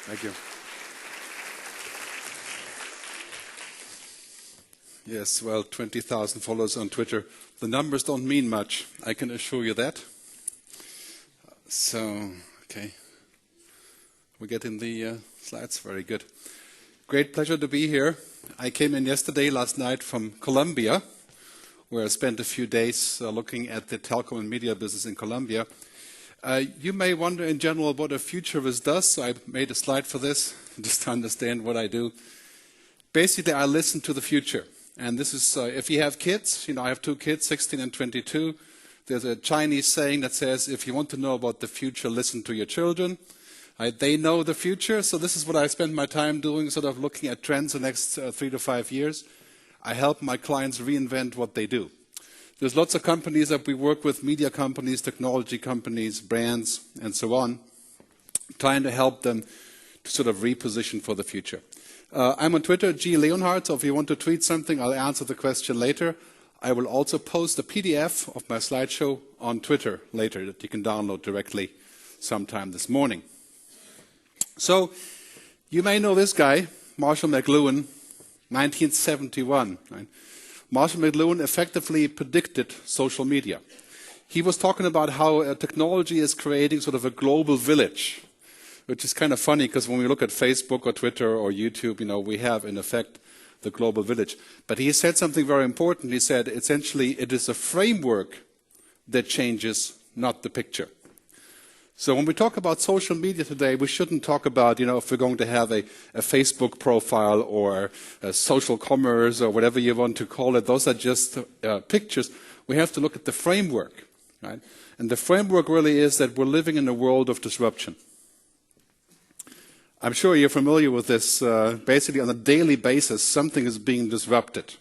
Thank you. Yes, well, 20,000 followers on Twitter. The numbers don't mean much, I can assure you that. So, okay. We're getting the slides. Very good. Great pleasure to be here. I came in last night from Colombia, where I spent a few days looking at the telecom and media business in Colombia. You may wonder in general what a futurist does, so I made a slide for this, just to understand what I do. Basically, I listen to the future. And this is, if you have kids, I have 2 kids, 16 and 22. There's a Chinese saying that says, if you want to know about the future, listen to your children. They know the future, so this is what I spend my time doing, sort of looking at trends the next 3 to 5 years. I help my clients reinvent what they do. There's lots of companies that we work with, media companies, technology companies, brands, and so on, trying to help them to sort of reposition for the future. I'm on Twitter, Gerd Leonhard, so if you want to tweet something, I'll answer the question later. I will also post a PDF of my slideshow on Twitter later that you can download directly sometime this morning. So, you may know this guy, Marshall McLuhan, 1971. Right? Marshall McLuhan effectively predicted social media. He was talking about how technology is creating sort of a global village, which is kind of funny because when we look at Facebook or Twitter or YouTube, we have in effect the global village. But he said something very important. He said essentially it is a framework that changes, not the picture. So when we talk about social media today, we shouldn't talk about, if we're going to have a Facebook profile or a social commerce or whatever you want to call it. Those are just pictures. We have to look at the framework, right? And the framework really is that we're living in a world of disruption. I'm sure you're familiar with this. Basically, on a daily basis, something is being disrupted.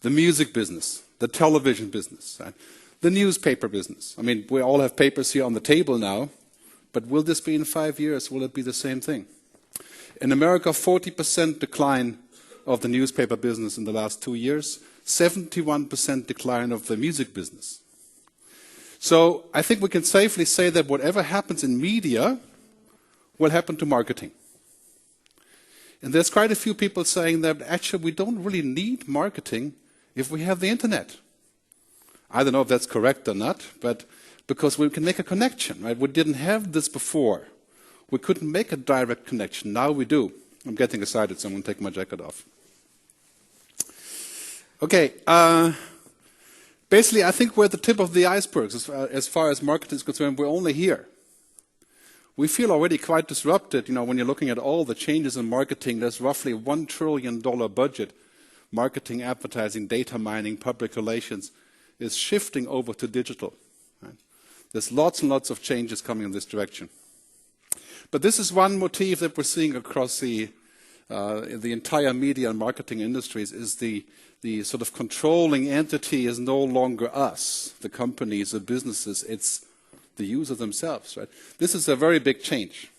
The music business, the television business, right? The newspaper business. I mean, we all have papers here on the table now, but will this be in 5 years? Will it be the same thing? In America, 40% decline of the newspaper business in the last 2 years, 71% decline of the music business. So I think we can safely say that whatever happens in media will happen to marketing. And there's quite a few people saying that actually we don't really need marketing if we have the internet. I don't know if that's correct or not, but because we can make a connection, right? We didn't have this before. We couldn't make a direct connection. Now we do. I'm getting excited, so I'm going to take my jacket off. Okay. Basically, I think we're at the tip of the iceberg as far as marketing is concerned. We're only here. We feel already quite disrupted. When you're looking at all the changes in marketing, there's roughly $1 trillion budget. Marketing, advertising, data mining, public relations is shifting over to digital. Right? There's lots and lots of changes coming in this direction. But this is one motif that we're seeing across the entire media and marketing industries is the sort of controlling entity is no longer us, the companies, the businesses, it's the user themselves. Right? This is a very big change.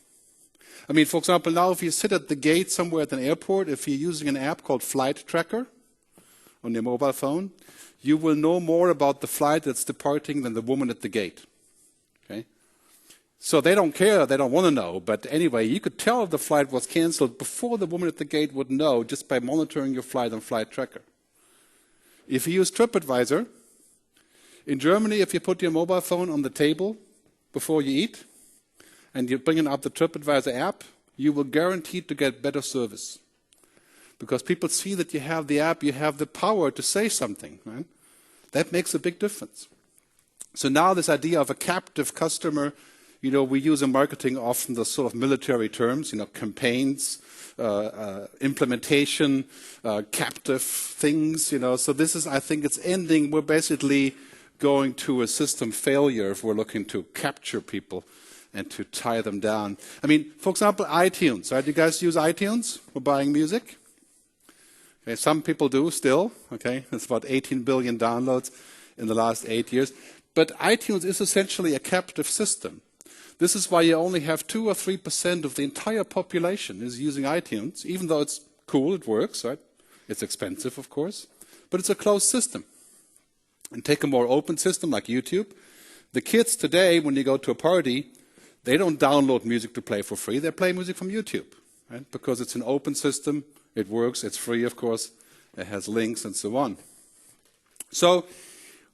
I mean, for example, now if you sit at the gate somewhere at an airport, if you're using an app called Flight Tracker on your mobile phone, you will know more about the flight that's departing than the woman at the gate. Okay? So they don't care, they don't want to know, but anyway, you could tell if the flight was cancelled before the woman at the gate would know just by monitoring your flight on Flight Tracker. If you use TripAdvisor, in Germany, if you put your mobile phone on the table before you eat, and you're bringing up the TripAdvisor app, you will guarantee to get better service. Because people see that you have the app, you have the power to say something. Right? That makes a big difference. So now this idea of a captive customer, we use in marketing often the sort of military terms, campaigns, implementation, captive things, So this is, I think it's ending. We're basically going to a system failure if we're looking to capture people and to tie them down. I mean, for example, iTunes. Right? You guys use iTunes for buying music? Okay, some people do still. Okay, it's about 18 billion downloads in the last 8 years. But iTunes is essentially a captive system. This is why you only have 2 or 3% of the entire population is using iTunes, even though it's cool, it works, right? It's expensive, of course, but it's a closed system. And take a more open system like YouTube. The kids today, when you go to a party, They don't download music to play for free. They play music from YouTube, right? Because it's an open system. It works. It's free, of course. It has links and so on. So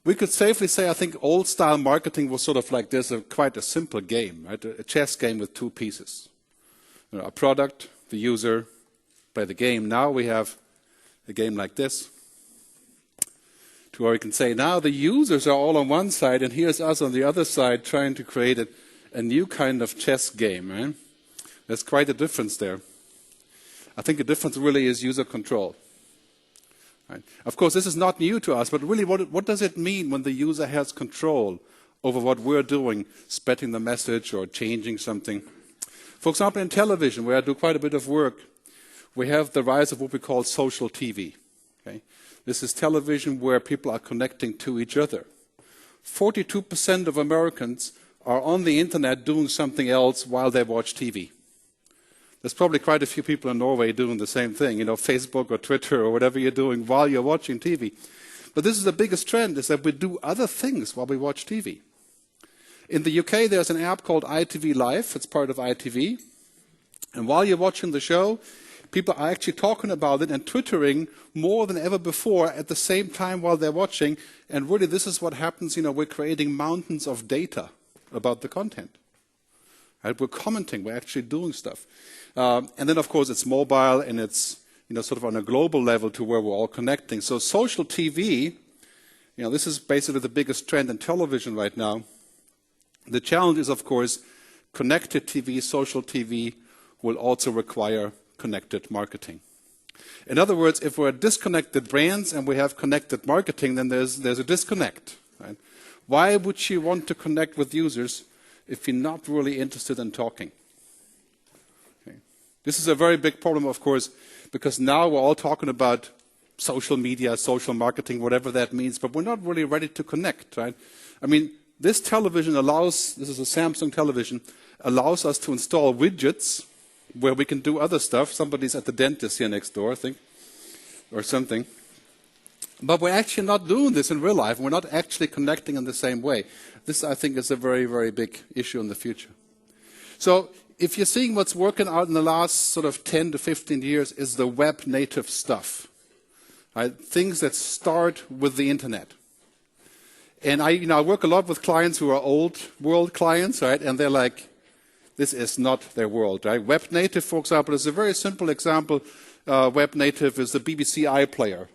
we could safely say, I think, old-style marketing was sort of like this, quite a simple game, right? A chess game with two pieces. You know, a product, the user, play the game. Now we have a game like this, to where we can say, now the users are all on one side, and here's us on the other side trying to create a new kind of chess game. Right? There's quite a difference there. I think the difference really is user control. Right? Of course, this is not new to us, but really what does it mean when the user has control over what we're doing, spreading the message or changing something? For example, in television, where I do quite a bit of work, we have the rise of what we call social TV. Okay? This is television where people are connecting to each other. 42% of Americans are on the internet doing something else while they watch TV. There's probably quite a few people in Norway doing the same thing, you know, Facebook or Twitter or whatever you're doing while you're watching TV. But this is the biggest trend, is that we do other things while we watch TV. In the UK, there's an app called ITV Live. It's part of ITV. And while you're watching the show, people are actually talking about it and twittering more than ever before at the same time while they're watching. And really, this is what happens. You know, we're creating mountains of data about the content. Right? We're commenting. We're actually doing stuff. And then, of course, it's mobile, and it's, you know, sort of on a global level to where we're all connecting. So social TV, you know, this is basically the biggest trend in television right now. The challenge is, of course, connected TV, social TV will also require connected marketing. In other words, if we're disconnected brands and we have connected marketing, then there's a disconnect. Right? Why would you want to connect with users if you're not really interested in talking? Okay. This is a very big problem, of course, because now we're all talking about social media, social marketing, whatever that means, but we're not really ready to connect. Right? I mean, this television allows, this is a Samsung television, allows us to install widgets where we can do other stuff. Somebody's at the dentist here next door, I think, or something. But we're actually not doing this in real life. We're not actually connecting in the same way. This, I think, is a very, very big issue in the future. So if you're seeing what's working out in the last sort of 10 to 15 years is the web-native stuff. Right? Things that start with the internet. And I work a lot with clients who are old world clients, right? And they're like, this is not their world, right? Web native, for example, is a very simple example. Web native is the BBC iPlayer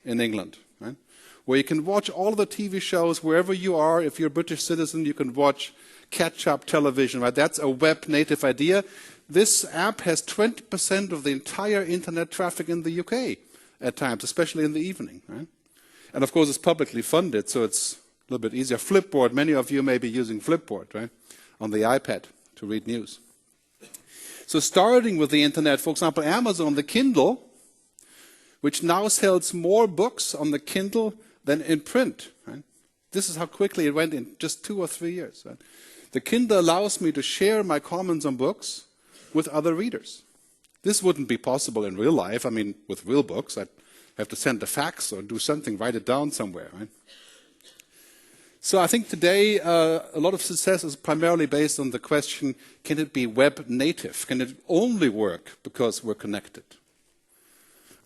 in England, right? Where you can watch all the TV shows wherever you are. If you're a British citizen, you can watch catch-up television, right? That's a web native idea. This app has 20% of the entire internet traffic in the UK at times, especially in the evening, right? And of course, it's publicly funded, so it's a little bit easier. Flipboard, many of you may be using Flipboard, right? On the iPad. To read news. So starting with the internet, for example, Amazon, the Kindle, which now sells more books on the Kindle than in print. Right? This is how quickly it went in just 2 or 3 years. Right? The Kindle allows me to share my comments on books with other readers. This wouldn't be possible in real life. I mean, with real books, I'd have to send a fax or do something, write it down somewhere. Right? So I think today a lot of success is primarily based on the question, can it be web native? Can it only work because we're connected?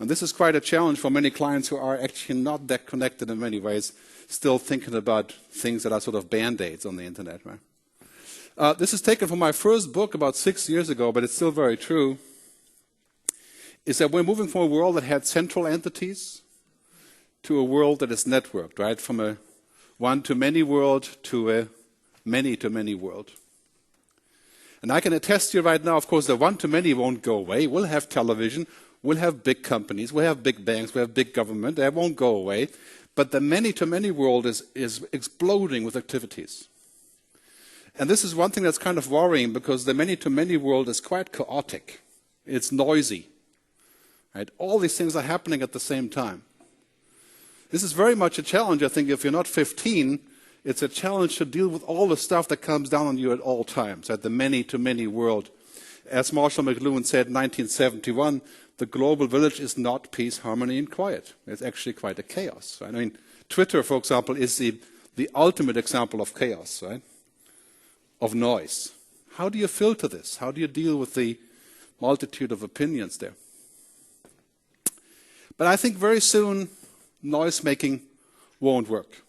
And this is quite a challenge for many clients who are actually not that connected in many ways, still thinking about things that are sort of band-aids on the internet. Right? This is taken from my first book about 6 years ago, but it's still very true, is that we're moving from a world that had central entities to a world that is networked, right? From a one-to-many world to a many-to-many world. And I can attest to you right now, of course, the one-to-many won't go away. We'll have television, we'll have big companies, we'll have big banks, we'll have big government. That won't go away. But the many-to-many world is exploding with activities. And this is one thing that's kind of worrying, because the many-to-many world is quite chaotic. It's noisy. Right? All these things are happening at the same time. This is very much a challenge, I think. If you're not 15, it's a challenge to deal with all the stuff that comes down on you at all times, at the many-to-many world. As Marshall McLuhan said in 1971, the global village is not peace, harmony, and quiet. It's actually quite a chaos. Right? I mean, Twitter, for example, is the ultimate example of chaos, right? Of noise. How do you filter this? How do you deal with the multitude of opinions there? But I think very soon noise making won't work.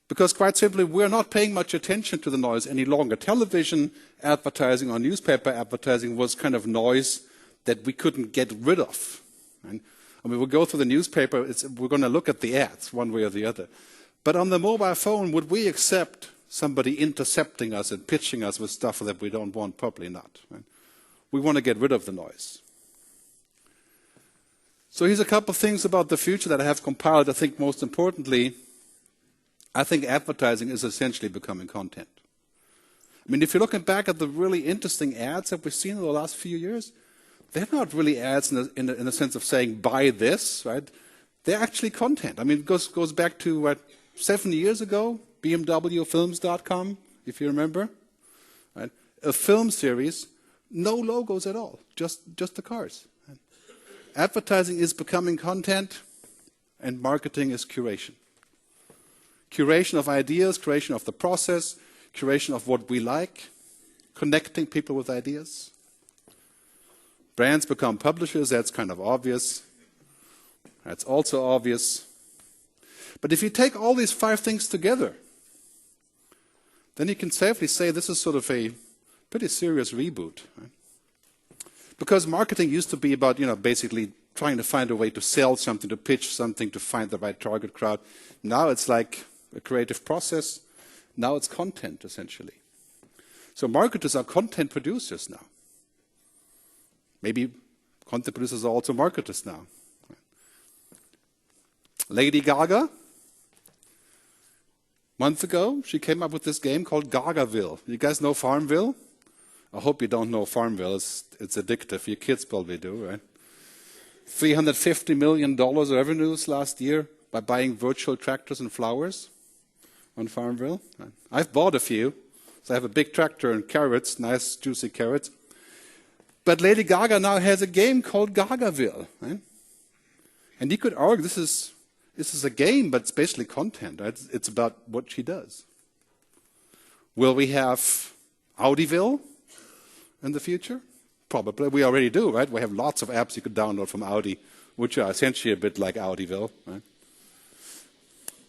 Because quite simply, we're not paying much attention to the noise any longer. Television advertising or newspaper advertising was kind of noise that we couldn't get rid of. And I mean, we'll go through the newspaper, we're going to look at the ads one way or the other. But on the mobile phone, would we accept somebody intercepting us and pitching us with stuff that we don't want? Probably not. Right? We want to get rid of the noise. So here's a couple of things about the future that I have compiled. I think most importantly, I think advertising is essentially becoming content. I mean, if you're looking back at the really interesting ads that we've seen in the last few years, they're not really ads in the sense of saying, buy this, right? They're actually content. I mean, it goes back to, 7 years ago, BMWfilms.com, if you remember. Right? A film series, no logos at all, just the cars. Right? Advertising is becoming content, and marketing is curation. Curation of ideas, curation of the process, curation of what we like, connecting people with ideas. Brands become publishers, that's kind of obvious. That's also obvious. But if you take all these 5 things together, then you can safely say this is sort of a pretty serious reboot. Right? Because marketing used to be about, basically trying to find a way to sell something, to pitch something, to find the right target crowd. Now it's like a creative process. Now it's content, essentially. So marketers are content producers now. Maybe content producers are also marketers now. Lady Gaga, a month ago, she came up with this game called Gagaville. You guys know Farmville? I hope you don't know Farmville. It's addictive. Your kids probably do, right? $350 million revenues last year by buying virtual tractors and flowers on Farmville. I've bought a few. So I have a big tractor and carrots, nice juicy carrots. But Lady Gaga now has a game called Gagaville. Right? And you could argue this is a game, but it's basically content. Right? It's about what she does. Will we have Audiville in the future? Probably. We already do, right? We have lots of apps you could download from Audi, which are essentially a bit like Audiville. Right?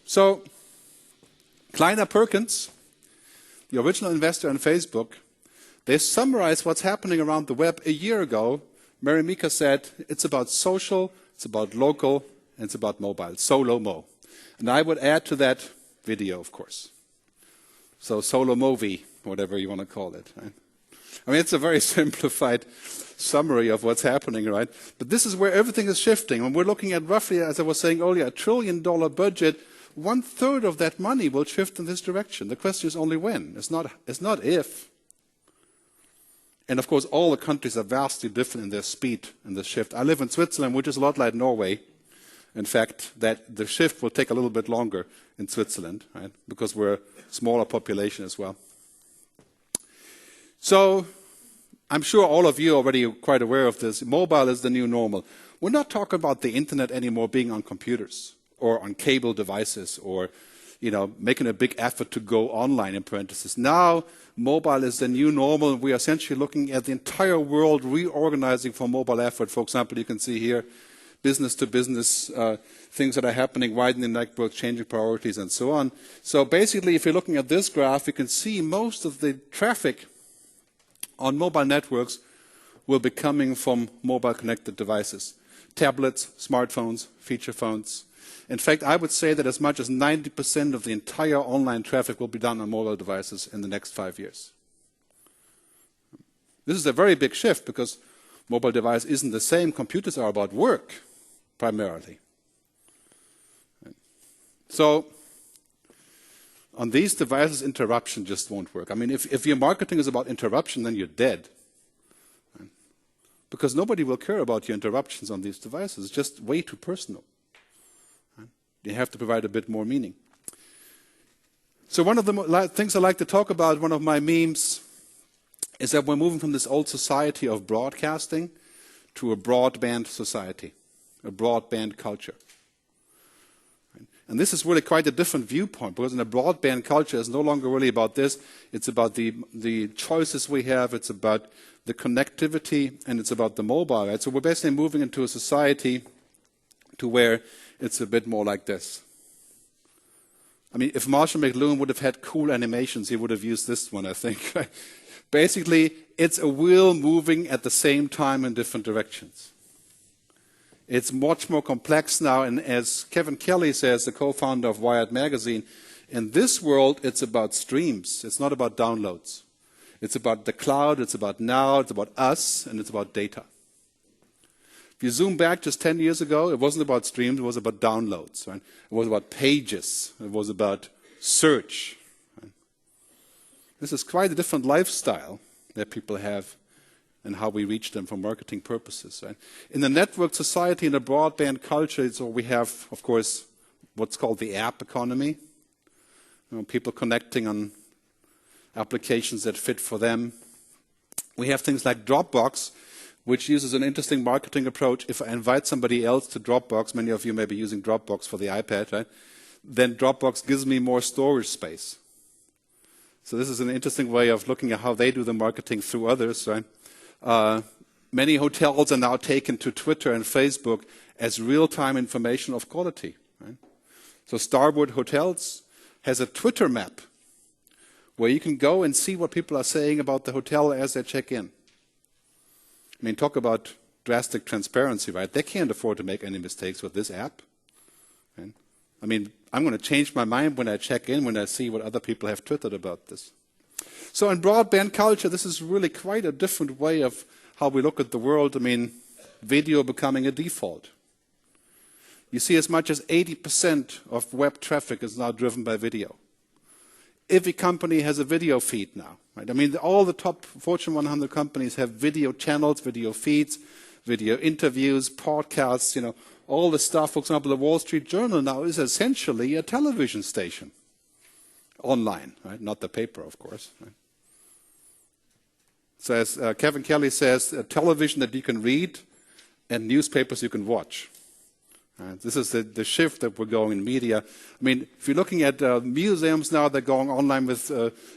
So, Kleiner Perkins, the original investor in Facebook, they summarized what's happening around the web a year ago. Mary Mika said, it's about social, it's about local, and it's about mobile. Solo-mo. And I would add to that video, of course. So solo-movie, whatever you want to call it. Right? I mean, it's a very simplified summary of what's happening, right? But this is where everything is shifting. When we're looking at roughly, as I was saying earlier, $1 trillion budget, 1/3 of that money will shift in this direction. The question is only when. It's not if. And of course, all the countries are vastly different in their speed in the shift. I live in Switzerland, which is a lot like Norway. In fact, that the shift will take a little bit longer in Switzerland, right? Because we're a smaller population as well. So, I'm sure all of you are already quite aware of this. Mobile is the new normal. We're not talking about the internet anymore being on computers or on cable devices or, making a big effort to go online in parentheses. Now, mobile is the new normal. We are essentially looking at the entire world reorganizing for mobile effort. For example, you can see here business-to-business things that are happening, widening networks, changing priorities, and so on. So basically, if you're looking at this graph, you can see most of the traffic on mobile networks will be coming from mobile connected devices. Tablets, smartphones, feature phones. In fact, I would say that as much as 90% of the entire online traffic will be done on mobile devices in the next 5 years. This is a very big shift because mobile device isn't the same. Computers are about work, primarily. So, on these devices, interruption just won't work. I mean, if your marketing is about interruption, then you're dead. Right? Because nobody will care about your interruptions on these devices. It's just way too personal. Right? You have to provide a bit more meaning. So one of the things I like to talk about, one of my memes, is that we're moving from this old society of broadcasting to a broadband society, a broadband culture. And this is really quite a different viewpoint, because in a broadband culture, it's no longer really about this. It's about the choices we have. It's about the connectivity, and it's about the mobile. Right? So we're basically moving into a society to where it's a bit more like this. I mean, if Marshall McLuhan would have had cool animations, he would have used this one, I think. Basically, it's a wheel moving at the same time in different directions. It's much more complex now, and as Kevin Kelly says, the co-founder of Wired Magazine, in this world, it's about streams. It's not about downloads. It's about the cloud, it's about now, it's about us, and it's about data. If you zoom back just 10 years ago, it wasn't about streams, it was about downloads. Right? It was about pages. It was about search. Right? This is quite a different lifestyle that people have and how we reach them for marketing purposes. Right? In the network society, in the broadband culture, so we have, of course, what's called the app economy. People connecting on applications that fit for them. We have things like Dropbox, which uses an interesting marketing approach. If I invite somebody else to Dropbox, many of you may be using Dropbox for the iPad, right? Then Dropbox gives me more storage space. So this is an interesting way of looking at how they do the marketing through others, right? Many hotels are now taken to Twitter and Facebook as real-time information of quality. Right? So Starwood Hotels has a Twitter map where you can go and see what people are saying about the hotel as they check in. I mean, talk about drastic transparency, right? They can't afford to make any mistakes with this app. Right? I mean, I'm going to change my mind when I check in, when I see what other people have twittered about this. So in broadband culture, this is really quite a different way of how we look at the world. I mean, video becoming a default. You see as much as 80% of web traffic is now driven by video. Every company has a video feed now. Right? I mean, all the top Fortune 100 companies have video channels, video feeds, video interviews, podcasts, you know, all the stuff. For example, the Wall Street Journal now is essentially a television station. Online, right? Not the paper, of course. Right? So as Kevin Kelly says, a television that you can read and newspapers you can watch. This is the shift that we're going in media. I mean, if you're looking at museums now, they're going online with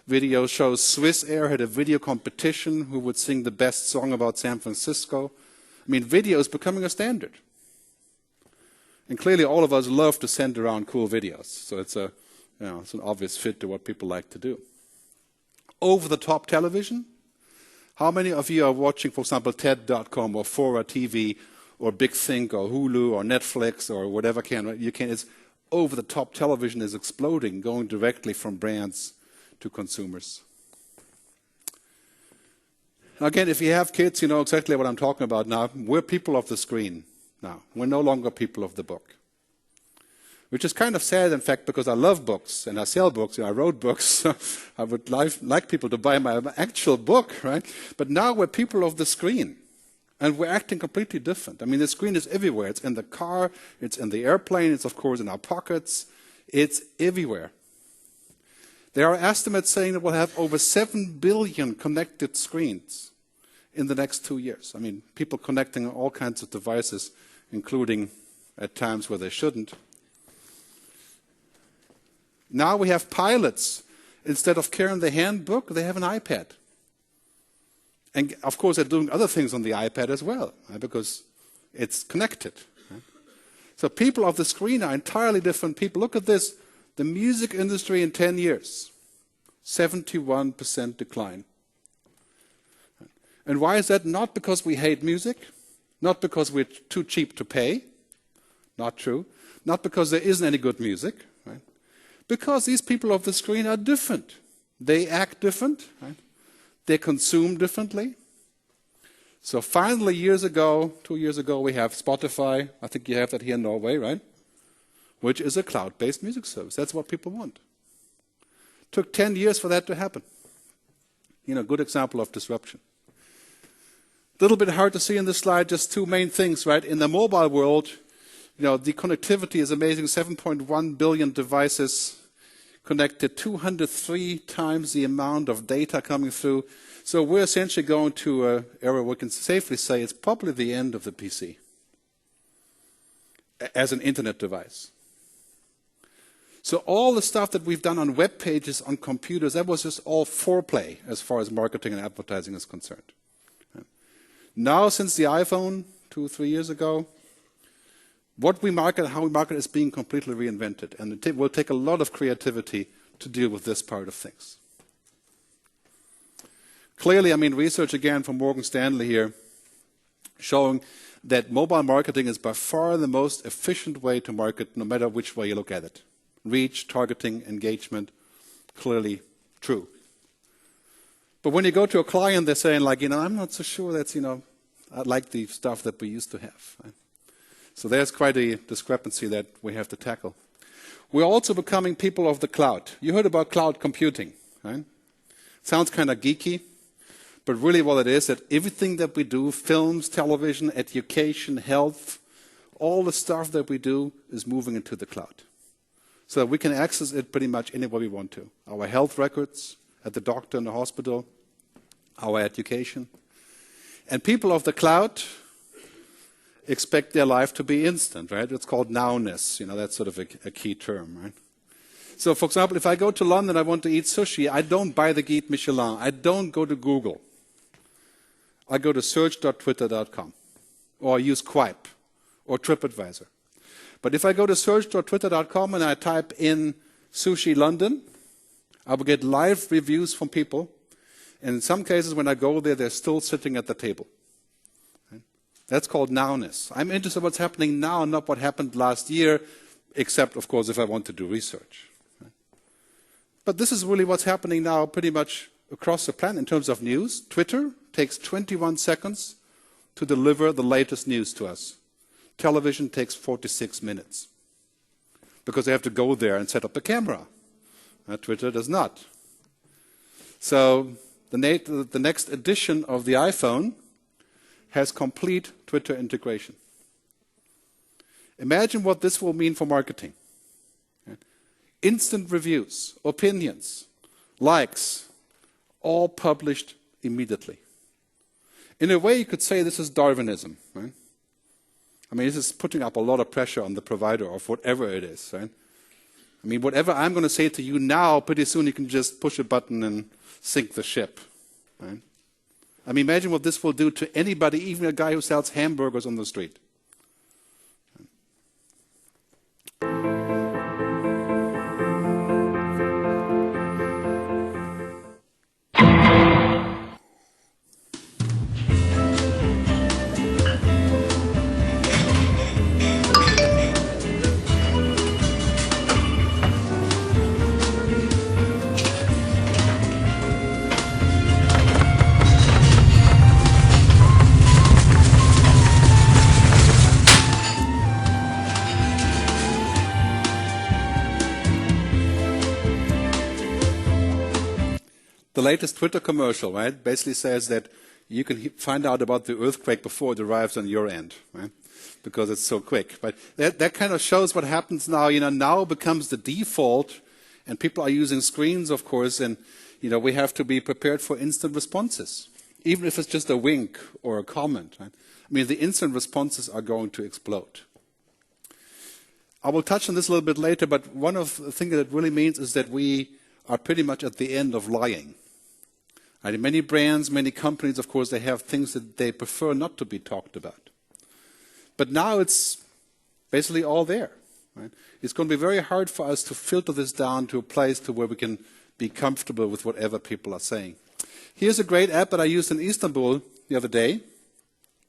video shows. Swiss Air had a video competition who would sing the best song about San Francisco. I mean, video is becoming a standard. And clearly all of us love to send around cool videos. So it's an obvious fit to what people like to do. Over-the-top television. How many of you are watching, for example, TED.com or Fora TV or Big Think or Hulu or Netflix or whatever you can? It's over-the-top television is exploding, going directly from brands to consumers. Again, if you have kids, you know exactly what I'm talking about now. We're people of the screen now. We're no longer people of the book. Which is kind of sad, in fact, because I love books and I sell books and I wrote books. I would like people to buy my actual book, right? But now we're people of the screen. And we're acting completely different. I mean, the screen is everywhere. It's in the car. It's in the airplane. It's, of course, in our pockets. It's everywhere. There are estimates saying that we'll have over 7 billion connected screens in the next 2 years. I mean, people connecting all kinds of devices, including at times where they shouldn't. Now we have pilots. Instead of carrying the handbook, they have an iPad. And, of course, they're doing other things on the iPad as well, right? Because it's connected. Right? So people of the screen are entirely different people. Look at this. The music industry in 10 years, 71% decline. And why is that? Not because we hate music, not because we're too cheap to pay, not true, not because there isn't any good music, right? Because these people of the screen are different. They act different, right? They consume differently. So finally, 2 years ago, we have Spotify. I think you have that here in Norway, right? Which is a cloud-based music service. That's what people want. Took 10 years for that to happen. You know, good example of disruption. A little bit hard to see in this slide, just two main things, right? In the mobile world, you know, the connectivity is amazing. 7.1 billion devices connected, 203 times the amount of data coming through. So we're essentially going to an era where we can safely say it's probably the end of the PC as an internet device. So all the stuff that we've done on web pages, on computers, that was just all foreplay as far as marketing and advertising is concerned. Now, since the iPhone 2-3 years ago, what we market, how we market is being completely reinvented. And it will take a lot of creativity to deal with this part of things. Clearly, I mean, research again from Morgan Stanley here, showing that mobile marketing is by far the most efficient way to market, no matter which way you look at it. Reach, targeting, engagement, clearly true. But when you go to a client, they're saying, like, I'm not so sure that's, I like the stuff that we used to have. Right? So there's quite a discrepancy that we have to tackle. We're also becoming people of the cloud. You heard about cloud computing, right? Sounds kind of geeky, but really what it is, that everything that we do, films, television, education, health, all the stuff that we do is moving into the cloud. So that we can access it pretty much anywhere we want to. Our health records, at the doctor in the hospital, our education. And people of the cloud expect their life to be instant, right? It's called nowness. That's sort of a key term, right? So, for example, if I go to London, I want to eat sushi, I don't buy the Guide Michelin. I don't go to Google. I go to search.twitter.com or use Quip or TripAdvisor. But if I go to search.twitter.com and I type in sushi London, I will get live reviews from people. And in some cases, when I go there, they're still sitting at the table. Right? That's called nowness. I'm interested in what's happening now, not what happened last year, except, of course, if I want to do research. Right? But this is really what's happening now pretty much across the planet in terms of news. Twitter takes 21 seconds to deliver the latest news to us. Television takes 46 minutes because they have to go there and set up the camera. Twitter does not. So the next edition of the iPhone has complete Twitter integration. Imagine what this will mean for marketing. Instant reviews, opinions, likes, all published immediately. In a way, you could say this is Darwinism, right? I mean, this is putting up a lot of pressure on the provider of whatever it is, right? I mean, whatever I'm going to say to you now, pretty soon you can just push a button and sink the ship, right? I mean, imagine what this will do to anybody, even a guy who sells hamburgers on the street. The latest Twitter commercial, right, basically says that you can find out about the earthquake before it arrives on your end, right, because it's so quick. But that kind of shows what happens now. Now becomes the default, and people are using screens, of course, and we have to be prepared for instant responses, even if it's just a wink or a comment. Right? I mean, the instant responses are going to explode. I will touch on this a little bit later, but one of the things that it really means is that we are pretty much at the end of lying. Right? Many brands, many companies, of course, they have things that they prefer not to be talked about. But now it's basically all there. Right? It's going to be very hard for us to filter this down to a place to where we can be comfortable with whatever people are saying. Here's a great app that I used in Istanbul the other day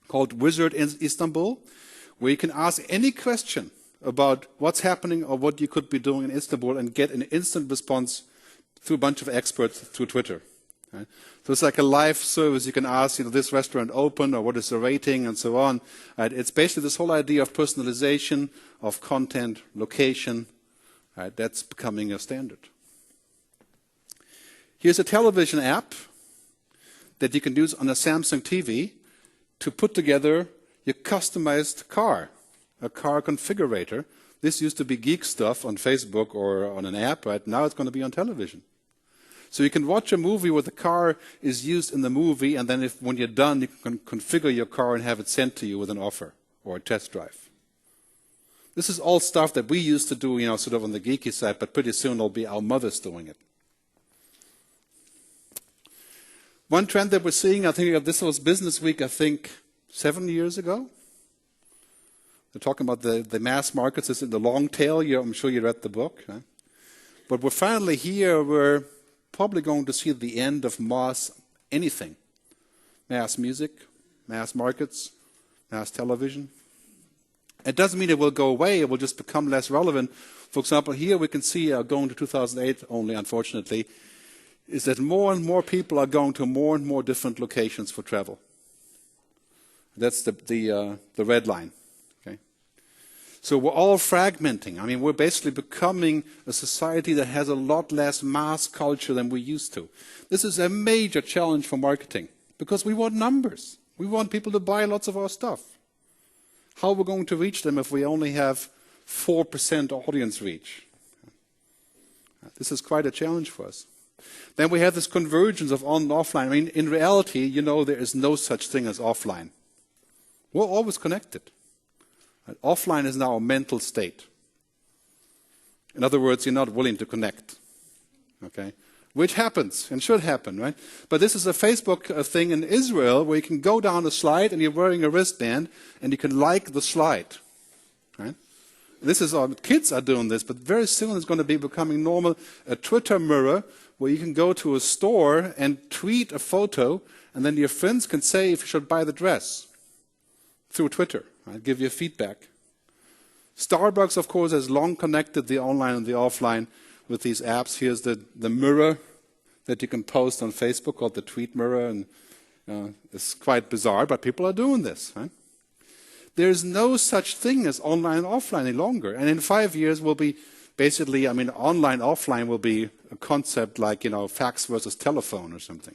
called Wizard in Istanbul, where you can ask any question about what's happening or what you could be doing in Istanbul and get an instant response through a bunch of experts through Twitter. Right? So it's like a live service. You can ask, this restaurant open, or what is the rating, and so on. Right? It's basically this whole idea of personalization, of content, location. Right? That's becoming a standard. Here's a television app that you can use on a Samsung TV to put together your customized car, a car configurator. This used to be geek stuff on Facebook or on an app, right? Now it's going to be on television. So you can watch a movie where the car is used in the movie, and then when you're done, you can configure your car and have it sent to you with an offer or a test drive. This is all stuff that we used to do, sort of on the geeky side, but pretty soon it'll be our mothers doing it. One trend that we're seeing, I think this was Business Week, 7 years ago. They're talking about the mass markets. This is the long tail. I'm sure you read the book. Right? But we're finally here. We're probably going to see the end of mass anything. Mass music, mass markets, mass television. It doesn't mean it will go away. It will just become less relevant. For example, here we can see, going to 2008 only, unfortunately, is that more and more people are going to more and more different locations for travel. That's the red line. Okay? So we're all fragmenting. I mean, we're basically becoming a society that has a lot less mass culture than we used to. This is a major challenge for marketing because we want numbers. We want people to buy lots of our stuff. How are we going to reach them if we only have 4% audience reach? This is quite a challenge for us. Then we have this convergence of on and offline. I mean, in reality, there is no such thing as offline. We're always connected. Right? Offline is now a mental state. In other words, you're not willing to connect. Okay? Which happens and should happen, right? But this is a Facebook thing in Israel where you can go down a slide and you're wearing a wristband and you can like the slide. Right? This is kids are doing this, but very soon it's going to be becoming normal. A Twitter mirror where you can go to a store and tweet a photo and then your friends can say if you should buy the dress through Twitter, right? Give you feedback. Starbucks, of course, has long connected the online and the offline with these apps. Here's the mirror that you can post on Facebook called the tweet mirror. And it's quite bizarre, but people are doing this. Right? There's no such thing as online and offline any longer. And in 5 years, we'll be basically, online, offline will be a concept like, fax versus telephone or something.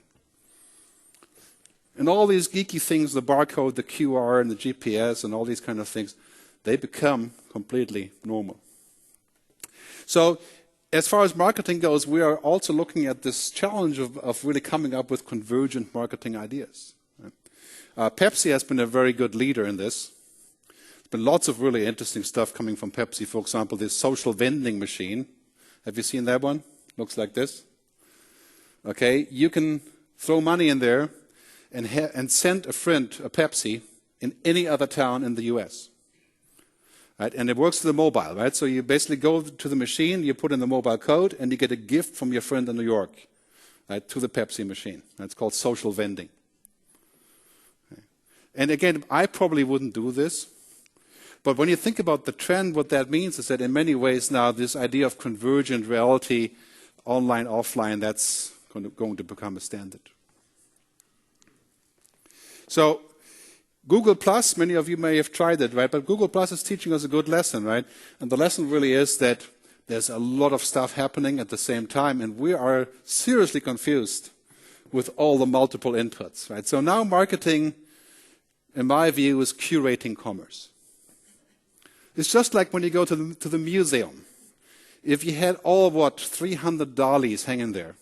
And all these geeky things, the barcode, the QR, and the GPS, and all these kind of things, they become completely normal. So, as far as marketing goes, we are also looking at this challenge of really coming up with convergent marketing ideas. Right? Pepsi has been a very good leader in this. There's been lots of really interesting stuff coming from Pepsi. For example, this social vending machine. Have you seen that one? Looks like this. Okay, you can throw money in there and send a friend a Pepsi in any other town in the US. Right? And it works to the mobile, right? So you basically go to the machine, you put in the mobile code, and you get a gift from your friend in New York, right, to the Pepsi machine. It's called social vending. Okay. And again, I probably wouldn't do this. But when you think about the trend, what that means is that in many ways now this idea of convergent reality, online, offline, that's going to become a standard. So Google Plus, many of you may have tried it, right? But Google Plus is teaching us a good lesson, right? And the lesson really is that there's a lot of stuff happening at the same time, and we are seriously confused with all the multiple inputs, right? So now marketing, in my view, is curating commerce. It's just like when you go to the museum. If you had all, 300 dollies hanging there,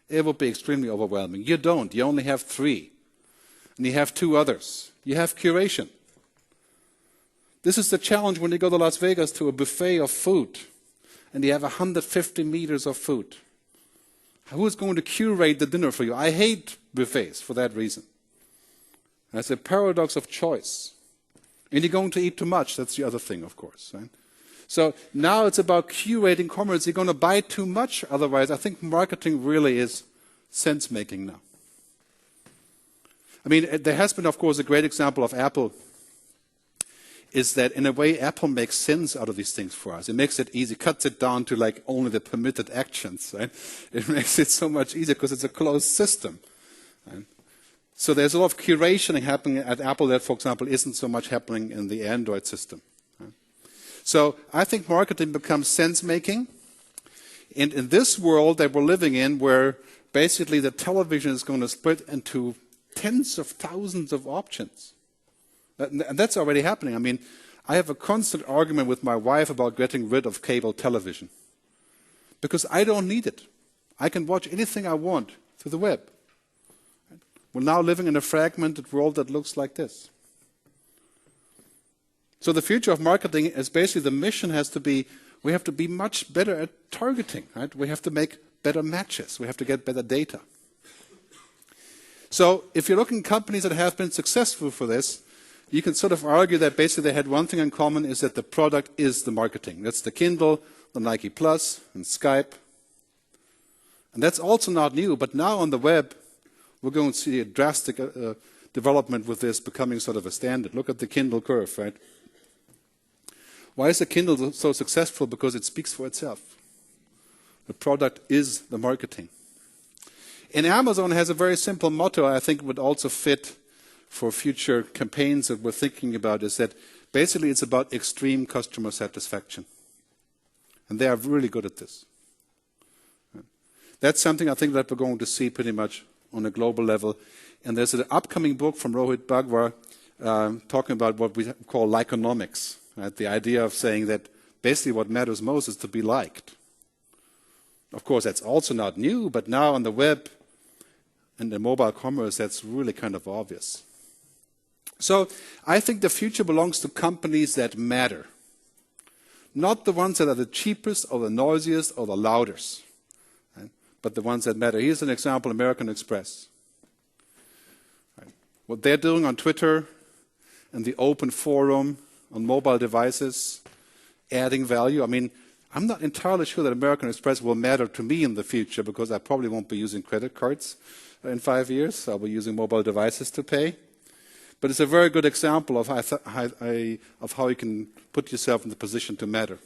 it would be extremely overwhelming. You don't. You only have 3. And you have 2 others. You have curation. This is the challenge when you go to Las Vegas to a buffet of food and you have 150 meters of food. Who is going to curate the dinner for you? I hate buffets for that reason. That's a paradox of choice. And you're going to eat too much. That's the other thing, of course. Right? So now it's about curating commerce. You're going to buy too much. Otherwise, I think marketing really is sense-making now. I mean, there has been, of course, a great example of Apple, is that in a way Apple makes sense out of these things for us. It makes it easy, cuts it down to like only the permitted actions. Right? It makes it so much easier because it's a closed system. Right? So there's a lot of curation happening at Apple that, for example, isn't so much happening in the Android system. Right? So I think marketing becomes sense-making. And in this world that we're living in, where basically the television is going to split into tens of thousands of options. And that's already happening. I mean, I have a constant argument with my wife about getting rid of cable television. Because I don't need it. I can watch anything I want through the web. We're now living in a fragmented world that looks like this. So the future of marketing is basically the mission has to be, we have to be much better at targeting, right? We have to make better matches. We have to get better data. So if you're looking at companies that have been successful for this, you can sort of argue that basically they had one thing in common, is that the product is the marketing. That's the Kindle, the Nike Plus, and Skype. And that's also not new, but now on the web, we're going to see a drastic development with this becoming sort of a standard. Look at the Kindle curve, right? Why is the Kindle so successful? Because it speaks for itself. The product is the marketing. And Amazon has a very simple motto I think would also fit for future campaigns that we're thinking about, is that basically it's about extreme customer satisfaction. And they are really good at this. That's something I think that we're going to see pretty much on a global level. And there's an upcoming book from Rohit Bagwar talking about what we call likeonomics. Right? The idea of saying that basically what matters most is to be liked. Of course, that's also not new, but now on the web and the mobile commerce, that's really kind of obvious. So I think the future belongs to companies that matter. Not the ones that are the cheapest or the noisiest or the loudest, right? But the ones that matter. Here's an example, American Express. Right? What they're doing on Twitter and the open forum on mobile devices, adding value. I mean, I'm not entirely sure that American Express will matter to me in the future, because I probably won't be using credit cards in 5 years. I'll be using mobile devices to pay. But it's a very good example of how you can put yourself in the position to matter.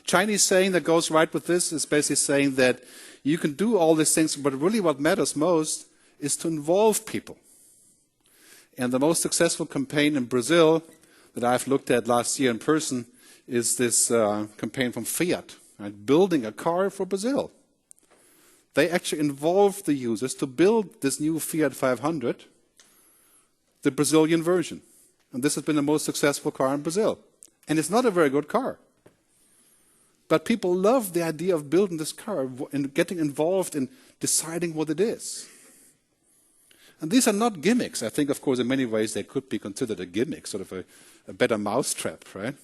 Chinese saying that goes right with this is basically saying that you can do all these things, but really what matters most is to involve people. And the most successful campaign in Brazil that I've looked at last year in person is this campaign from Fiat, right? Building a car for Brazil. They actually involved the users to build this new Fiat 500, the Brazilian version. And this has been the most successful car in Brazil. And it's not a very good car. But people love the idea of building this car and getting involved in deciding what it is. And these are not gimmicks. I think, of course, in many ways they could be considered a gimmick, sort of a better mousetrap, right?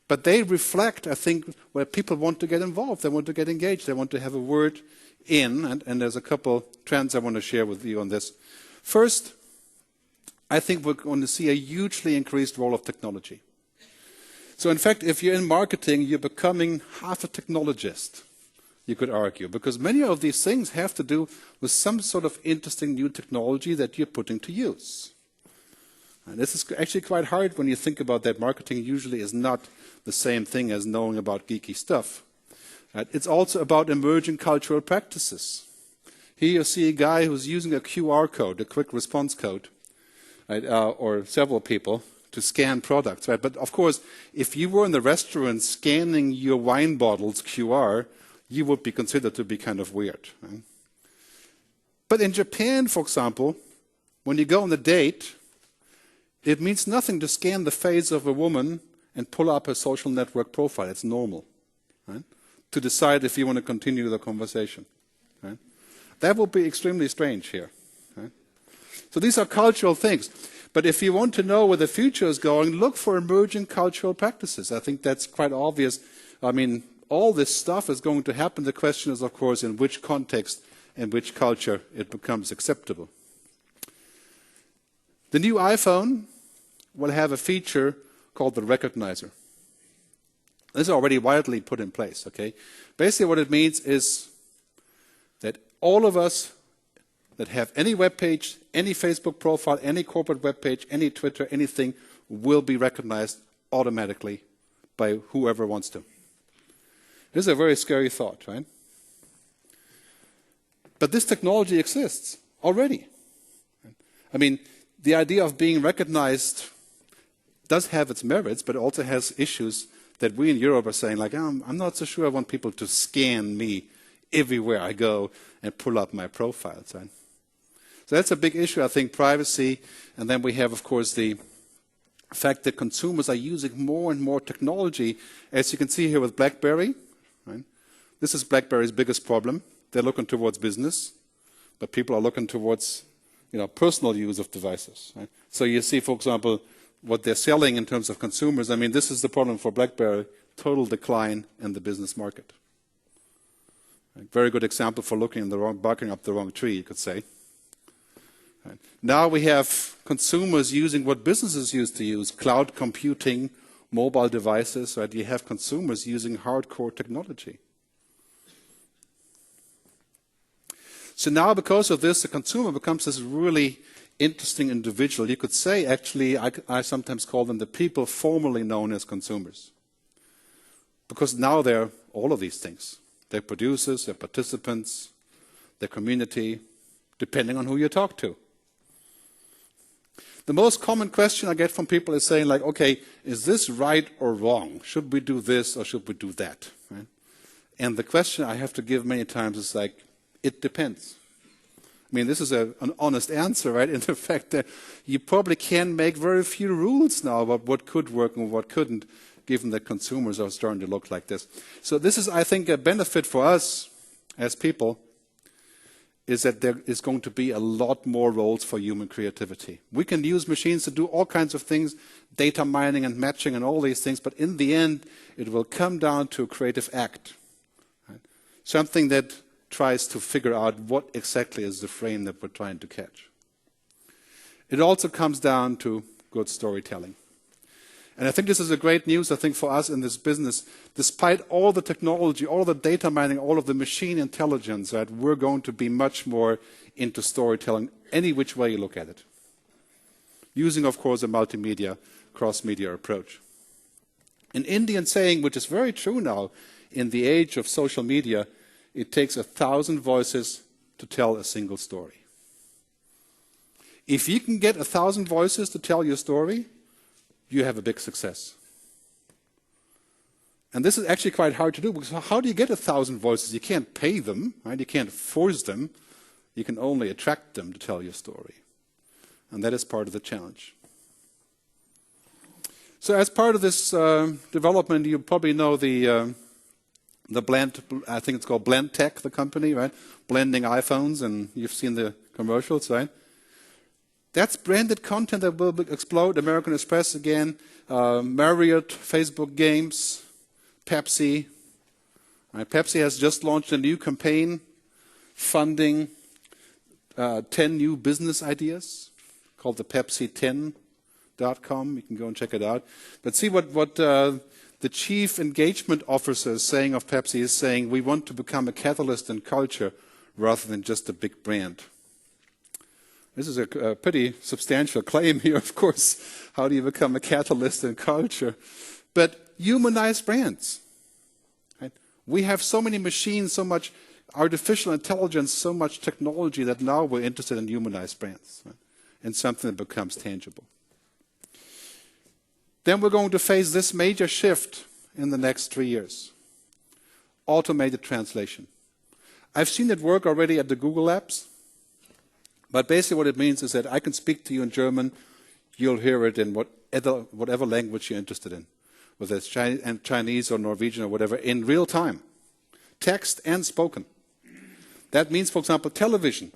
But they reflect, I think, where people want to get involved. They want to get engaged. They want to have a word in. And there's a couple trends I want to share with you on this. First, I think we're going to see a hugely increased role of technology. So in fact, if you're in marketing, you're becoming half a technologist, you could argue, because many of these things have to do with some sort of interesting new technology that you're putting to use. And this is actually quite hard when you think about that. Marketing usually is not the same thing as knowing about geeky stuff. It's also about emerging cultural practices. Here you see a guy who's using a QR code, a quick response code, right, or several people, to scan products. Right? But of course, if you were in the restaurant scanning your wine bottles QR, you would be considered to be kind of weird. Right? But in Japan, for example, when you go on a date, it means nothing to scan the face of a woman and pull up her social network profile. It's normal, right? To decide if you want to continue the conversation. Right? That would be extremely strange here. Right? So these are cultural things. But if you want to know where the future is going, look for emerging cultural practices. I think that's quite obvious. I mean, all this stuff is going to happen. The question is, of course, in which context and which culture it becomes acceptable. The new iPhone will have a feature called the recognizer. This is already widely put in place. Okay, basically what it means is that all of us that have any web page, any Facebook profile, any corporate web page, any Twitter, anything, will be recognized automatically by whoever wants to. This is a very scary thought, right? But this technology exists already. I mean, the idea of being recognized does have its merits, but also has issues that we in Europe are saying, like, I'm not so sure I want people to scan me everywhere I go and pull up my profiles. Right? So that's a big issue, I think, privacy. And then we have, of course, the fact that consumers are using more and more technology. As you can see here with BlackBerry, right? This is BlackBerry's biggest problem. They're looking towards business, but people are looking towards personal use of devices. Right? So you see, for example, what they're selling in terms of consumers. I mean, this is the problem for BlackBerry, total decline in the business market. A very good example for looking in the wrong, barking up the wrong tree, you could say. Right. Now we have consumers using what businesses used to use, cloud computing, mobile devices. Right? You have consumers using hardcore technology. So now because of this, the consumer becomes this really interesting individual. You could say, actually, I sometimes call them the people formerly known as consumers. Because now they're all of these things. They're producers, they're participants, they're community, depending on who you talk to. The most common question I get from people is saying, like, okay, is this right or wrong? Should we do this or should we do that? Right? And the question I have to give many times is like, it depends. I mean, this is an honest answer, right? In the fact that you probably can make very few rules now about what could work and what couldn't, given that consumers are starting to look like this. So this is, I think, a benefit for us as people, is that there is going to be a lot more roles for human creativity. We can use machines to do all kinds of things, data mining and matching and all these things, but in the end, it will come down to a creative act. Right? Something that tries to figure out what exactly is the frame that we're trying to catch. It also comes down to good storytelling. And I think this is a great news, I think, for us in this business. Despite all the technology, all the data mining, all of the machine intelligence, right, we're going to be much more into storytelling, any which way you look at it. Using, of course, a multimedia, cross-media approach. An Indian saying, which is very true now, in the age of social media, it takes 1,000 voices to tell a single story. If you can get 1,000 voices to tell your story, you have a big success. And this is actually quite hard to do, because how do you get 1,000 voices? You can't pay them, right? You can't force them. You can only attract them to tell your story. And that is part of the challenge. So as part of this development, you probably know the Blend, I think it's called Blend Tech, the company, right? Blending iPhones, and you've seen the commercials, right? That's branded content that will explode. American Express again, Marriott, Facebook Games, Pepsi. Right, Pepsi has just launched a new campaign funding 10 new business ideas called the Pepsi10.com. You can go and check it out. But see what the chief engagement officer is saying of Pepsi is saying, we want to become a catalyst in culture rather than just a big brand. This is a pretty substantial claim here, of course. How do you become a catalyst in culture? But humanize brands. Right? We have so many machines, so much artificial intelligence, so much technology that now we're interested in humanized brands, right? And something that becomes tangible. Then we're going to face this major shift in the next 3 years. Automated translation. I've seen it work already at the Google Labs. But basically what it means is that I can speak to you in German, you'll hear it in whatever language you're interested in, whether it's Chinese or Norwegian or whatever, in real time, text and spoken. That means, for example, television.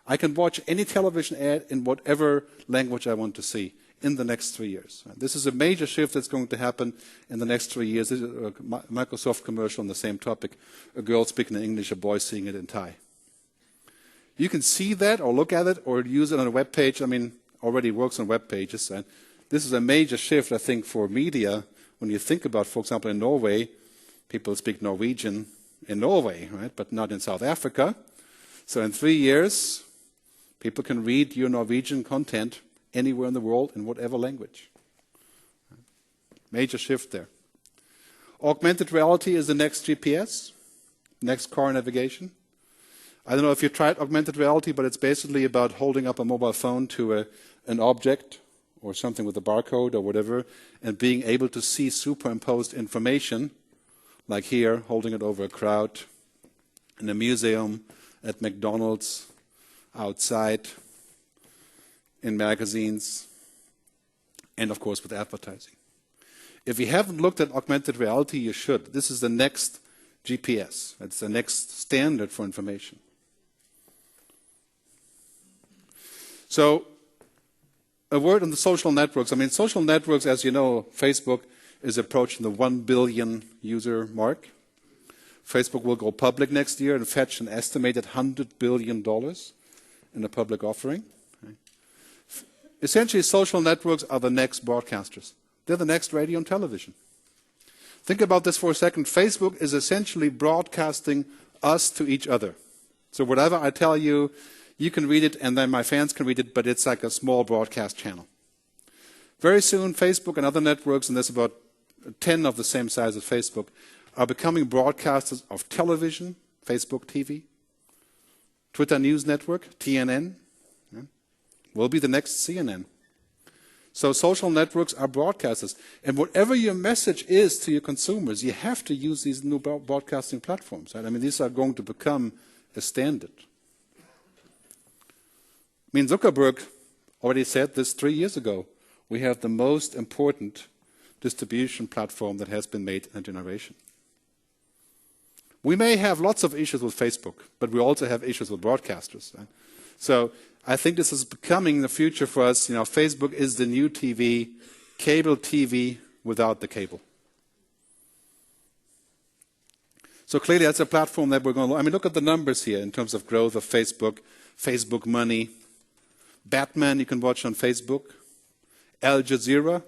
I can watch any television ad in whatever language I want to see in the next 3 years. This is a major shift that's going to happen in the next 3 years. This is a Microsoft commercial on the same topic, a girl speaking in English, a boy seeing it in Thai. You can see that or look at it or use it on a web page. I mean, already works on web pages. And this is a major shift, I think, for media. When you think about, for example, in Norway, people speak Norwegian in Norway, right? But not in South Africa. So in 3 years, people can read your Norwegian content anywhere in the world in whatever language. Major shift there. Augmented reality is the next GPS, next car navigation. I don't know if you tried augmented reality, but it's basically about holding up a mobile phone to an object or something with a barcode or whatever, and being able to see superimposed information, like here, holding it over a crowd, in a museum, at McDonald's, outside, in magazines, and of course with advertising. If you haven't looked at augmented reality, you should. This is the next GPS. It's the next standard for information. So a word on the social networks. I mean, social networks, as you know, Facebook is approaching the 1 billion user mark. Facebook will go public next year and fetch an estimated $100 billion in a public offering. Essentially, social networks are the next broadcasters. They're the next radio and television. Think about this for a second. Facebook is essentially broadcasting us to each other. So whatever I tell you, you can read it, and then my fans can read it, but it's like a small broadcast channel. Very soon, Facebook and other networks, and there's about 10 of the same size as Facebook, are becoming broadcasters of television, Facebook TV, Twitter News Network, TNN, will be the next CNN. So social networks are broadcasters. And whatever your message is to your consumers, you have to use these new broadcasting platforms. Right? I mean, these are going to become a standard. I mean, Zuckerberg already said this 3 years ago. We have the most important distribution platform that has been made in a generation. We may have lots of issues with Facebook, but we also have issues with broadcasters. Right? So I think this is becoming the future for us. You know, Facebook is the new TV, cable TV without the cable. So clearly that's a platform that we're going to, I mean, look at the numbers here in terms of growth of Facebook, Facebook money. Batman you can watch on Facebook. Al Jazeera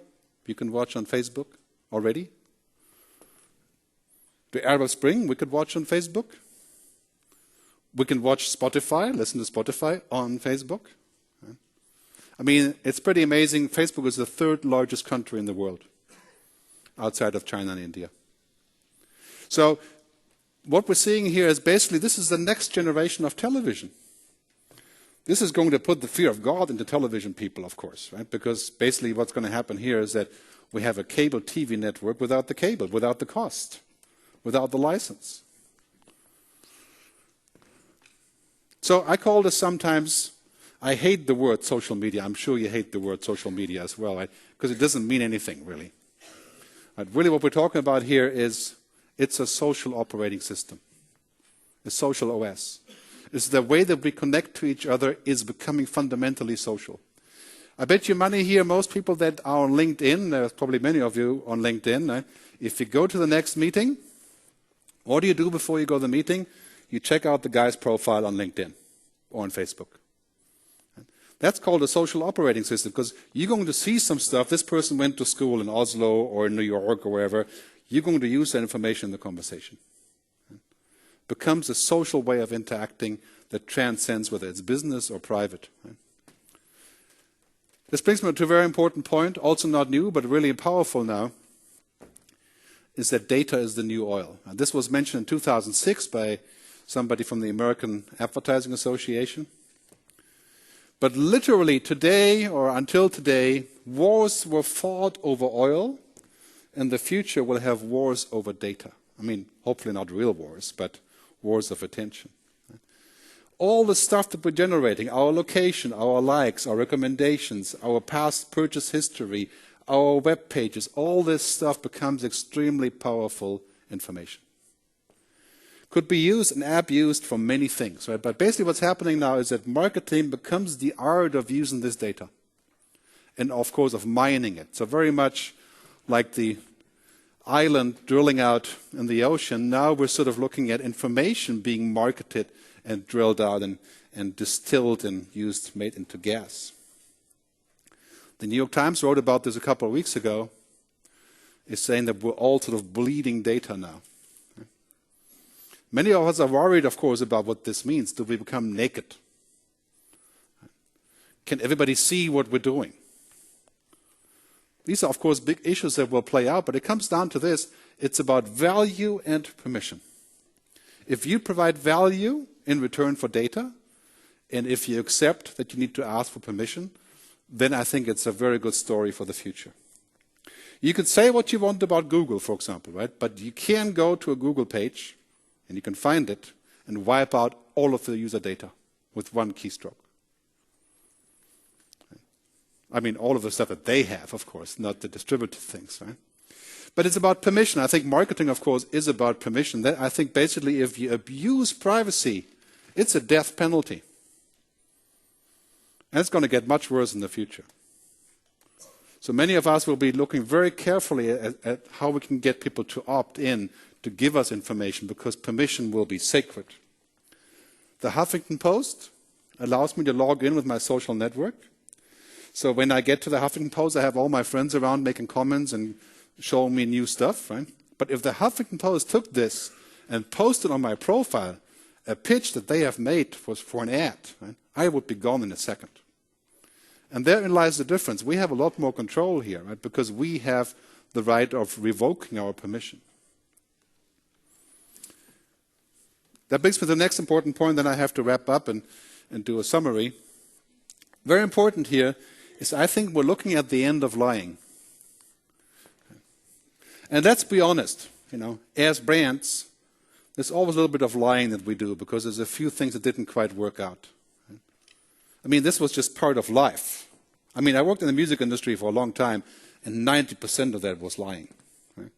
you can watch on Facebook already. The Arab Spring we could watch on Facebook. We can watch Spotify, listen to Spotify on Facebook. I mean, it's pretty amazing. Facebook is the third largest country in the world, outside of China and India. So what we're seeing here is basically this is the next generation of television. This is going to put the fear of God into television people, of course, right? Because basically what's going to happen here is that we have a cable TV network without the cable, without the cost, without the license. So I call this sometimes, I hate the word social media. I'm sure you hate the word social media as well, right? Because it doesn't mean anything, really. Right? Really what we're talking about here is it's a social operating system, a social OS. It's the way that we connect to each other is becoming fundamentally social. I bet you money here, most people that are on LinkedIn, there's probably many of you on LinkedIn, right? If you go to the next meeting, what do you do before you go to the meeting? You check out the guy's profile on LinkedIn or on Facebook. That's called a social operating system because you're going to see some stuff. This person went to school in Oslo or in New York or wherever. You're going to use that information in the conversation. Becomes a social way of interacting that transcends whether it's business or private. This brings me to a very important point, also not new but really powerful now, is that data is the new oil. And this was mentioned in 2006 by somebody from the American Advertising Association. But literally today, or until today, wars were fought over oil, and the future will have wars over data. I mean, hopefully not real wars, but wars of attention. All the stuff that we're generating, our location, our likes, our recommendations, our past purchase history, our web pages, all this stuff becomes extremely powerful information. Could be used and abused for many things, right? But basically what's happening now is that marketing becomes the art of using this data. And of course of mining it. So very much like the island drilling out in the ocean, now we're sort of looking at information being marketed and drilled out and distilled and used, made into gas. The New York Times wrote about this a couple of weeks ago. It's saying that we're all sort of bleeding data now. Many of us are worried, of course, about what this means. Do we become naked? Can everybody see what we're doing? These are, of course, big issues that will play out, but it comes down to this. It's about value and permission. If you provide value in return for data, and if you accept that you need to ask for permission, then I think it's a very good story for the future. You can say what you want about Google, for example, right? But you can go to a Google page, and you can find it, and wipe out all of the user data with one keystroke. I mean, all of the stuff that they have, of course, not the distributed things, right? But it's about permission. I think marketing, of course, is about permission. I think basically if you abuse privacy, it's a death penalty. And it's going to get much worse in the future. So many of us will be looking very carefully at how we can get people to opt in to give us information, because permission will be sacred. The Huffington Post allows me to log in with my social network. So when I get to the Huffington Post, I have all my friends around making comments and showing me new stuff, right? But if the Huffington Post took this and posted on my profile a pitch that they have made for an ad, right, I would be gone in a second. And therein lies the difference. We have a lot more control here, right, because we have the right of revoking our permission. That brings me to the next important point, then I have to wrap up and do a summary. Very important here is, I think we're looking at the end of lying. And let's be honest, as brands, there's always a little bit of lying that we do, because there's a few things that didn't quite work out. I mean, this was just part of life. I mean, I worked in the music industry for a long time, and 90% of that was lying. Right?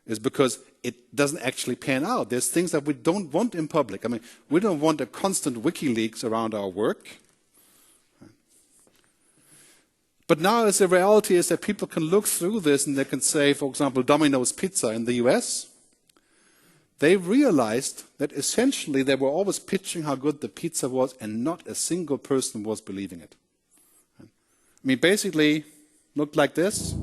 It's because it doesn't actually pan out. There's things that we don't want in public. I mean, we don't want a constant WikiLeaks around our work. But now the reality is that people can look through this and they can say, for example, Domino's Pizza in the US, they realized that essentially they were always pitching how good the pizza was, and not a single person was believing it. I mean, basically, looked like this.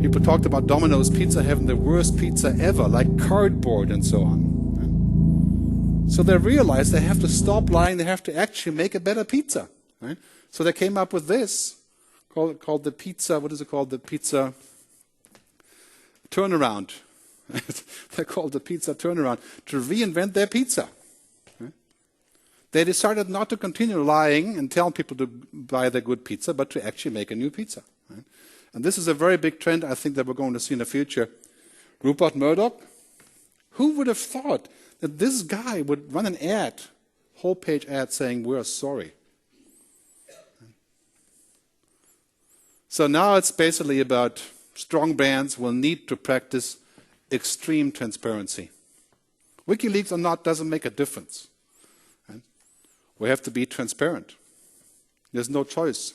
People talked about Domino's Pizza having the worst pizza ever, like cardboard and so on. So they realized they have to stop lying, they have to actually make a better pizza. Right? So they came up with this, called the pizza, what is it called? The pizza turnaround. They called the pizza turnaround, to reinvent their pizza. Right? They decided not to continue lying and tell people to buy their good pizza, but to actually make a new pizza. Right? And this is a very big trend, I think, that we're going to see in the future. Rupert Murdoch, who would have thought that this guy would run an ad, whole page ad saying, "We're sorry." So now it's basically about strong brands will need to practice extreme transparency. WikiLeaks or not doesn't make a difference. Right? We have to be transparent. There's no choice.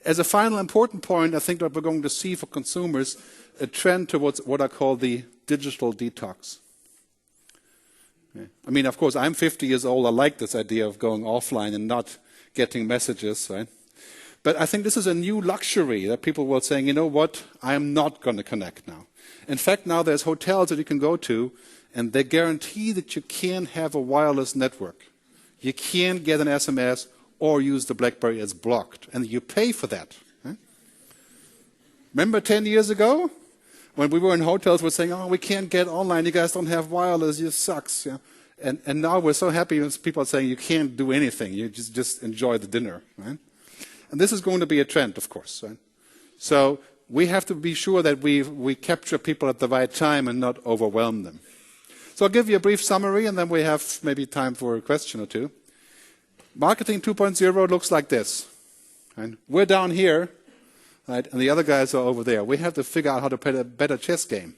As a final important point, I think that we're going to see for consumers a trend towards what I call the digital detox. Yeah. I mean, of course, I'm 50 years old. I like this idea of going offline and not getting messages, right? But I think this is a new luxury that people were saying, you know what, I'm not going to connect now. In fact, now there's hotels that you can go to, and they guarantee that you can't have a wireless network. You can't get an SMS or use the BlackBerry as blocked, and you pay for that. Right? Remember 10 years ago, when we were in hotels, we're saying, "Oh, we can't get online. You guys don't have wireless. You sucks." Yeah? And now we're so happy when people are saying you can't do anything. You just enjoy the dinner. Right? And this is going to be a trend, of course. Right? So we have to be sure that we capture people at the right time and not overwhelm them. So I'll give you a brief summary, and then we have maybe time for a question or two. Marketing 2.0 looks like this. Right? We're down here, right, and the other guys are over there. We have to figure out how to play a better chess game.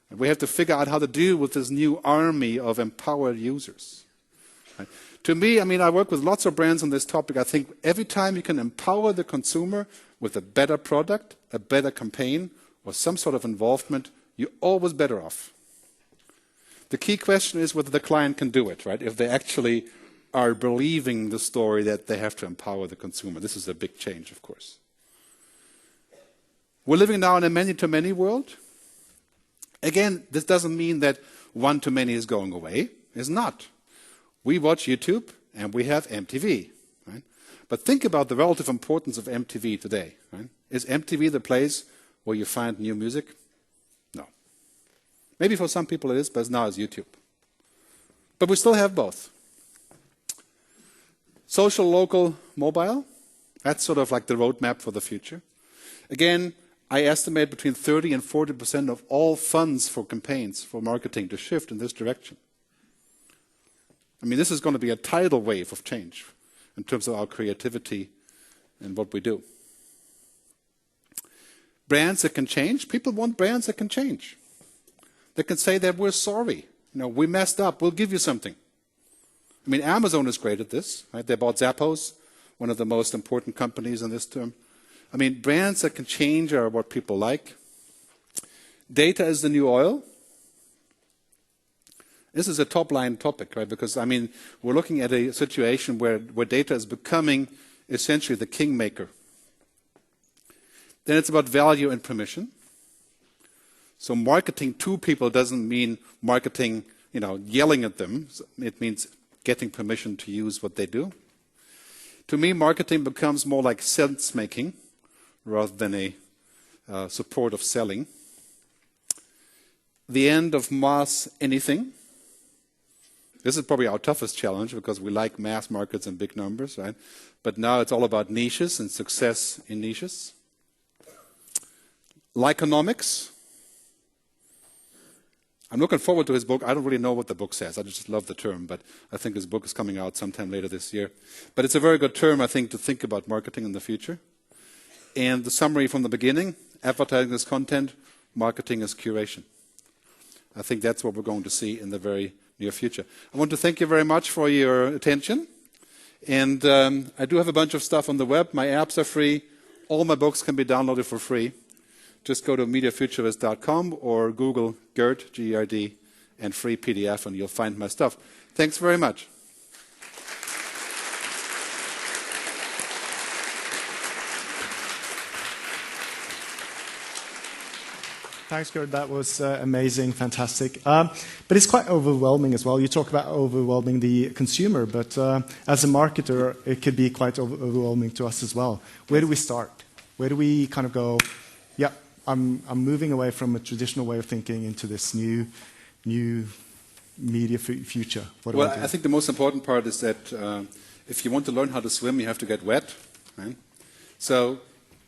We have to figure out how to deal with this new army of empowered users. Right? To me, I mean, I work with lots of brands on this topic. I think every time you can empower the consumer with a better product, a better campaign, or some sort of involvement, you're always better off. The key question is whether the client can do it, right? If they actually are believing the story that they have to empower the consumer. This is a big change, of course. We're living now in a many-to-many world. Again, this doesn't mean that one-to-many is going away. It's not. We watch YouTube and we have MTV. Right? But think about the relative importance of MTV today. Right? Is MTV the place where you find new music? No. Maybe for some people it is, but now it's YouTube. But we still have both. Social, local, mobile, that's sort of like the roadmap for the future. Again, I estimate between 30 and 40% of all funds for campaigns, for marketing, to shift in this direction. I mean, this is going to be a tidal wave of change in terms of our creativity and what we do. Brands that can change, people want brands that can change. They can say that we're sorry, we messed up, we'll give you something. I mean, Amazon is great at this. Right? They bought Zappos. one of the most important companies in this term. I mean, brands that can change are what people like. Data is the new oil. This is a top-line topic, right? Because, I mean, we're looking at a situation where data is becoming essentially the kingmaker. Then it's about value and permission. So marketing to people doesn't mean marketing, yelling at them. It means getting permission to use what they do. To me, marketing becomes more like sense-making rather than a support of selling. The end of mass anything. This is probably our toughest challenge because we like mass markets and big numbers, right? But now it's all about niches and success in niches. Lyconomics. I'm looking forward to his book. I don't really know what the book says. I just love the term, but I think his book is coming out sometime later this year. But it's a very good term, I think, to think about marketing in the future. And the summary from the beginning, advertising is content, marketing is curation. I think that's what we're going to see in the very near future. I want to thank you very much for your attention. And I do have a bunch of stuff on the web. My apps are free. All my books can be downloaded for free. Just go to mediafuturist.com or Google Gerd, G-E-R-D, and free PDF, and you'll find my stuff. Thanks very much. Thanks, Gerd. That was amazing, fantastic. But it's quite overwhelming as well. You talk about overwhelming the consumer, but as a marketer, it could be quite overwhelming to us as well. Where do we start? Where do we kind of go, yeah, I'm moving away from a traditional way of thinking into this new media future. What do I do? I think the most important part is that if you want to learn how to swim, you have to get wet. Right? So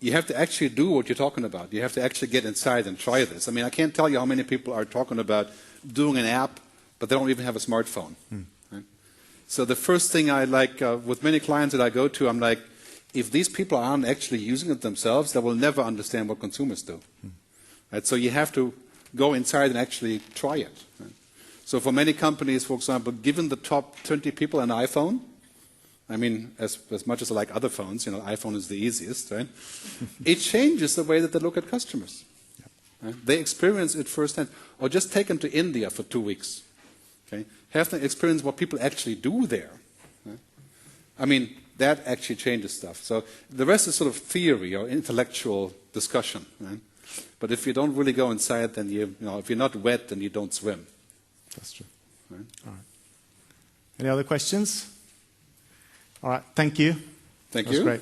you have to actually do what you're talking about. You have to actually get inside and try this. I mean, I can't tell you how many people are talking about doing an app, but they don't even have a smartphone. Right? So the first thing I like, with many clients that I go to, I'm like, if these people aren't actually using it themselves, they will never understand what consumers do. Right? So you have to go inside and actually try it. Right? So for many companies, for example, given the top 20 people an iPhone, I mean, as much as I like other phones, iPhone is the easiest, right? It changes the way that they look at customers. Right? They experience it firsthand. Or just take them to India for 2 weeks. Okay? Have them experience what people actually do there. Right? I mean, that actually changes stuff. So the rest is sort of theory or intellectual discussion. Right? But if you don't really go inside, then if you're not wet, then you don't swim. That's true. Right? All right. Any other questions? All right. Thank you. Thank you. That was great.